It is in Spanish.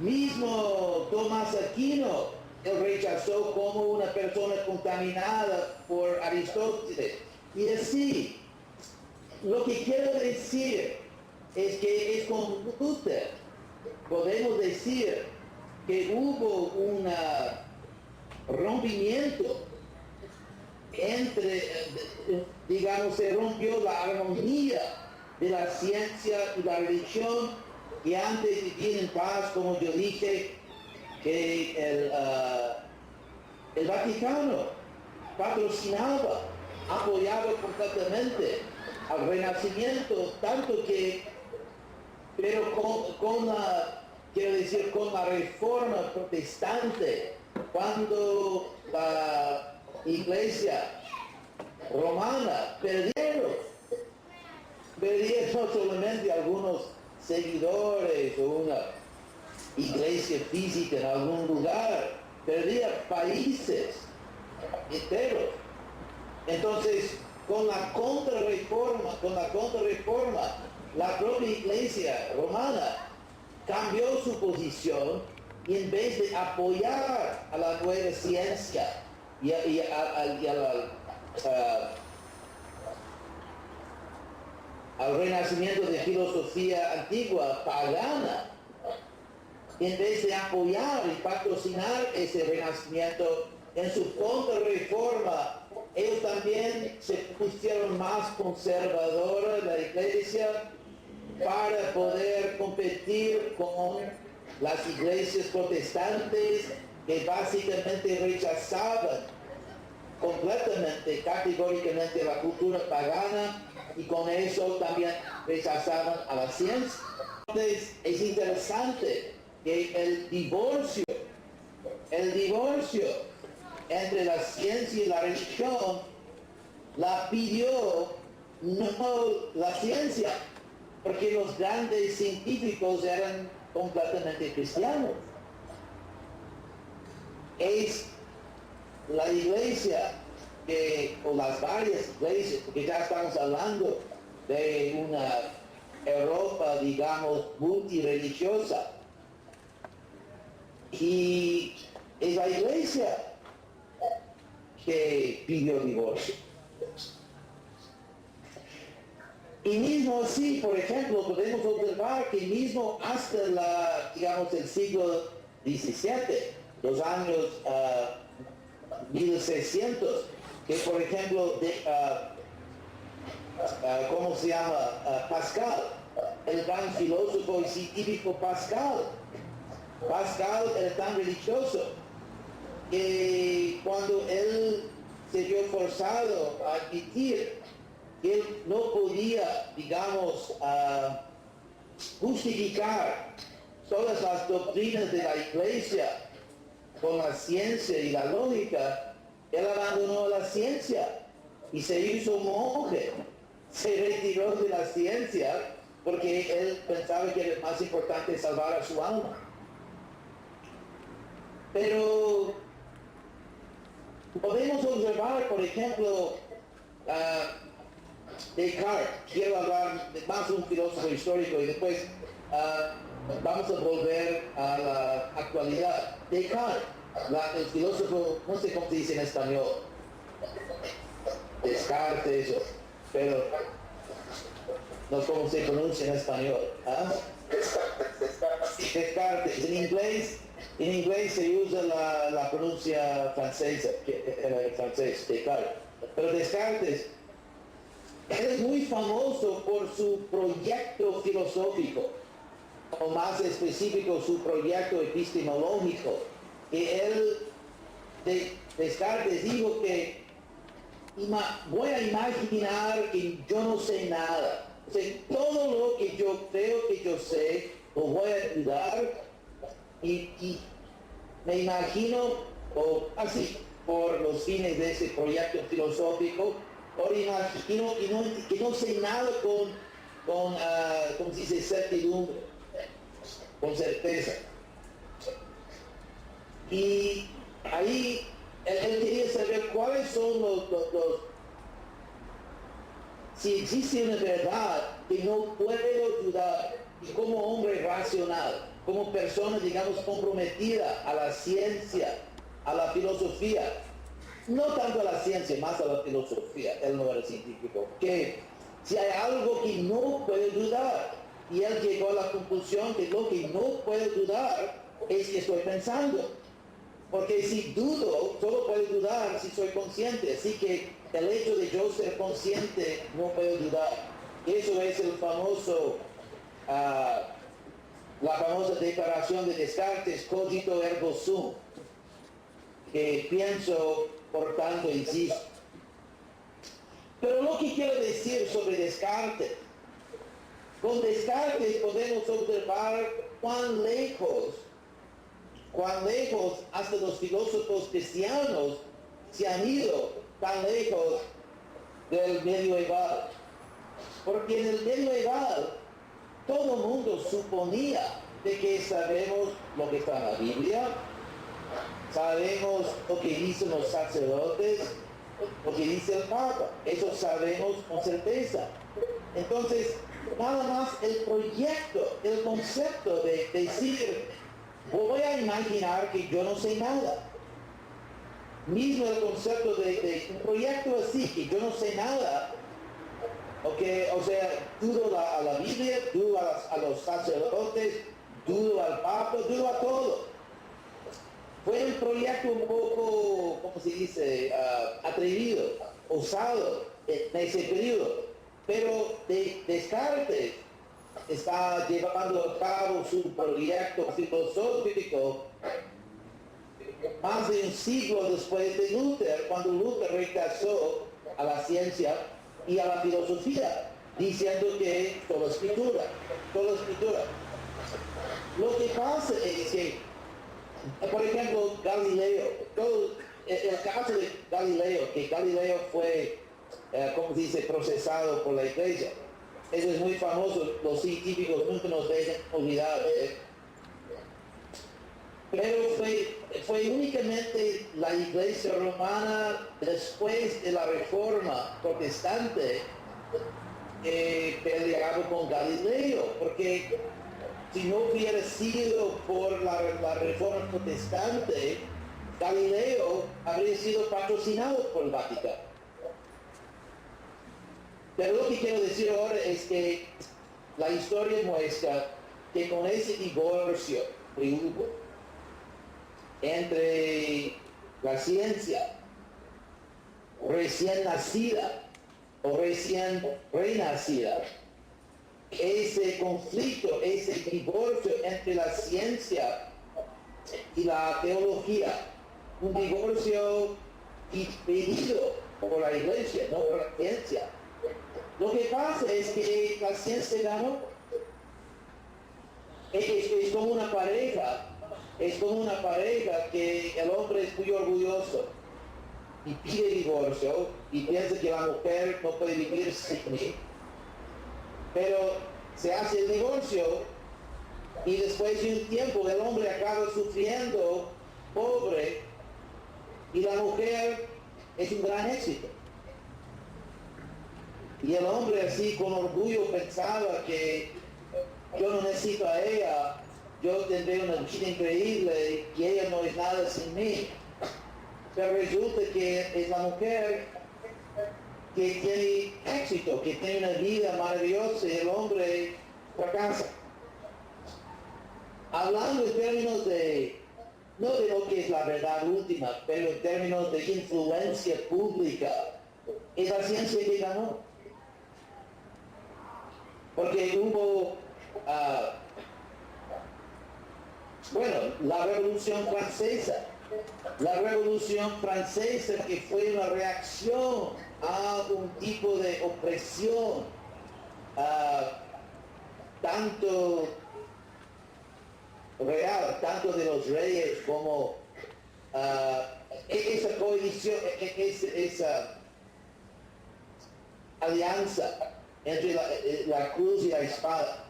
Mismo Tomás Aquino, él rechazó como una persona contaminada por Aristóteles. Y así, lo que quiero decir es que es con Luther. Podemos decir que hubo un rompimiento entre, digamos, se rompió la armonía de la ciencia y la religión, que antes vivían en paz, como yo dije, que el Vaticano patrocinaba, apoyaba completamente al Renacimiento, tanto que, pero quiero decir, con la reforma protestante, cuando la Iglesia romana perdieron no solamente algunos seguidores o una iglesia física en algún lugar, perdía países enteros. Entonces, con la contrarreforma, la propia iglesia romana cambió su posición y en vez de apoyar a la nueva ciencia y al renacimiento de filosofía antigua, pagana, en vez de apoyar y patrocinar ese renacimiento, en su contrarreforma, ellos también se pusieron más conservadores, la iglesia, para poder competir con las iglesias protestantes que básicamente rechazaban completamente, categóricamente la cultura pagana, y con eso también rechazaban a la ciencia. Entonces es interesante que el divorcio entre la ciencia y la religión la pidió no la ciencia, porque los grandes científicos eran completamente cristianos. Es la iglesia o las varias iglesias, porque ya estamos hablando de una Europa, digamos, multireligiosa, y es la iglesia que pidió divorcio. Y mismo así, por ejemplo, podemos observar que mismo hasta el siglo XVII, los años 1600, que por ejemplo, ¿cómo se llama? Pascal, el gran filósofo y científico Pascal era tan religioso que cuando él se vio forzado a admitir que él no podía, digamos, justificar todas las doctrinas de la iglesia con la ciencia y la lógica, él abandonó la ciencia y se hizo monje, se retiró de la ciencia porque él pensaba que era más importante salvar a su alma. Pero podemos observar, por ejemplo, Descartes. Quiero hablar más de un filósofo histórico y después vamos a volver a la actualidad. Descartes, el filósofo, no sé cómo se dice en español, Descartes, pero no sé cómo se pronuncia en español. Descartes. En inglés se usa la pronuncia francesa, el francés, Descartes. Pero Descartes, él es muy famoso por su proyecto filosófico, o más específico, su proyecto epistemológico, que él, Descartes dijo que voy a imaginar que yo no sé nada. O sea, todo lo que yo creo que yo sé, lo voy a dudar y me imagino, o así, por los fines de ese proyecto filosófico, ahora imagino que no sé nada con ¿cómo se dice? Certidumbre, con certeza. Y ahí él quería saber cuáles son si existe una verdad que no puedo dudar, y como hombre racional, como persona, digamos, comprometida a la ciencia, a la filosofía, no tanto a la ciencia, más a la filosofía, él no era científico, que si hay algo que no puede dudar, y él llegó a la conclusión que lo que no puede dudar es que estoy pensando, porque si dudo, solo puedo dudar si soy consciente, así que el hecho de yo ser consciente no puedo dudar. Eso es el famoso, la famosa declaración de Descartes, cogito ergo sum, que pienso, por tanto existo. Pero lo que quiero decir sobre Descartes, con Descartes podemos observar cuán lejos hasta los filósofos cristianos se han ido tan lejos del medioeval. Porque en el medioeval todo el mundo suponía de que sabemos lo que está en la Biblia, sabemos lo que dicen los sacerdotes, lo que dice el Papa, eso sabemos con certeza. Entonces, nada más el proyecto, el concepto de decir, voy a imaginar que yo no sé nada. Mismo el concepto de un proyecto así, que yo no sé nada, okay, o sea, dudo a la Biblia, dudo a los sacerdotes, dudo al Papa, dudo a todo. Fue un proyecto un poco, ¿cómo se dice?, atrevido, osado en ese periodo. Pero Descartes está llevando a cabo su proyecto filosófico más de un siglo después de Luther, cuando Luther rechazó a la ciencia y a la filosofía, diciendo que toda escritura. Lo que pasa es que, por ejemplo, Galileo, el caso de Galileo, que Galileo fue, como se dice, procesado por la iglesia. Eso es muy famoso, los científicos nunca nos dejan olvidar. Pero fue únicamente la iglesia romana, después de la reforma protestante, que peleaba con Galileo, porque si no hubiera sido por la reforma protestante, Galileo habría sido patrocinado por el Vaticano. Pero lo que quiero decir ahora es que la historia muestra que con ese divorcio que hubo entre la ciencia recién nacida o recién renacida, ese conflicto, ese divorcio entre la ciencia y la teología, un divorcio pedido por la iglesia, no por la ciencia. Lo que pasa es que la ciencia ganó. Es como una pareja, que el hombre es muy orgulloso y pide divorcio y piensa que la mujer no puede vivir sin mí. Pero se hace el divorcio y después de un tiempo el hombre acaba sufriendo, pobre, y la mujer es un gran éxito. Y el hombre así con orgullo pensaba que yo no necesito a ella, yo tendré una vida increíble y ella no es nada sin mí. Pero resulta que es la mujer que tiene éxito, que tiene una vida maravillosa y el hombre fracasa. Hablando en términos no de lo que es la verdad última, pero en términos de influencia pública, es la ciencia que ganó. Porque hubo, la Revolución Francesa, que fue una reacción a un tipo de opresión, tanto real, tanto de los reyes como esa coalición, esa alianza entre la cruz y la espada.